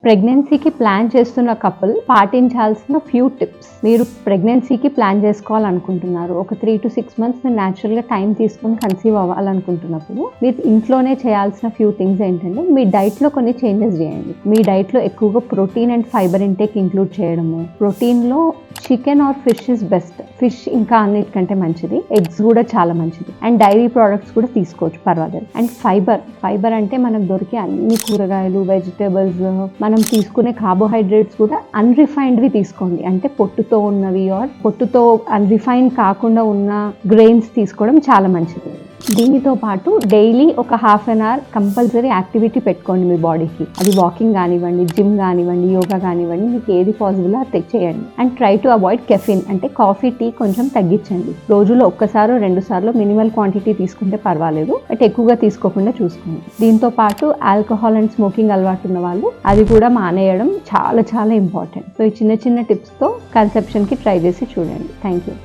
ప్రెగ్నెన్సీకి plan చేస్తున్న couple పాటించాల్సిన few tips. మీరు ప్రెగ్నెన్సీకి ప్లాన్ చేసుకోవాలనుకుంటున్నారు, ఒక 3 to 6 months మీరు న్యాచురల్గా టైం తీసుకొని కన్సీవ్ అవ్వాలనుకుంటున్నప్పుడు మీరు ఇంట్లోనే చేయాల్సిన ఫ్యూ థింగ్స్ ఏంటంటే, మీ డైట్లో కొన్ని చేంజెస్ చేయండి. మీ డైట్లో ఎక్కువగా protein and fibre intake include చేయడము. ప్రోటీన్లో chicken or fish is best. Fish ఇంకా అన్నిటికంటే మంచిది. ఎగ్స్ కూడా చాలా మంచిది. అండ్ డైరీ ప్రోడక్ట్స్ కూడా తీసుకోవచ్చు, పర్వాలేదు. అండ్ ఫైబర్ అంటే మనకు దొరికే అన్ని కూరగాయలు, వెజిటేబుల్స్, మనం తీసుకునే కార్బోహైడ్రేట్స్ కూడా అన్రిఫైన్డ్వి తీసుకోండి. అంటే పొట్టుతో ఉన్నవి ఆర్ పొట్టుతో అన్రిఫైన్ కాకుండా ఉన్న గ్రెయిన్స్ తీసుకోవడం చాలా మంచిది. దీనితో పాటు డైలీ ఒక ½ an hour కంపల్సరీ యాక్టివిటీ పెట్టుకోండి మీ బాడీకి. అది వాకింగ్ కానివ్వండి, జిమ్ కానివ్వండి, యోగా కానివ్వండి, మీకు ఏది పాసిబుల్ అది చేయండి. And try to avoid caffeine, అంటే కాఫీ, టీ కొంచెం తగ్గించండి. రోజులో 1-2 సార్లు మినిమల్ క్వాంటిటీ తీసుకుంటే పర్వాలేదు, బట్ ఎక్కువగా తీసుకోకుండా చూసుకోండి. దీంతో పాటు ఆల్కహాల్ అండ్ స్మోకింగ్ అలవాటు ఉన్న వాళ్ళు అది కూడా మానేయడం చాలా చాలా ఇంపార్టెంట్. సో ఈ చిన్న చిన్న టిప్స్తో కన్సెప్షన్కి ట్రై చేసి చూడండి. Thank you.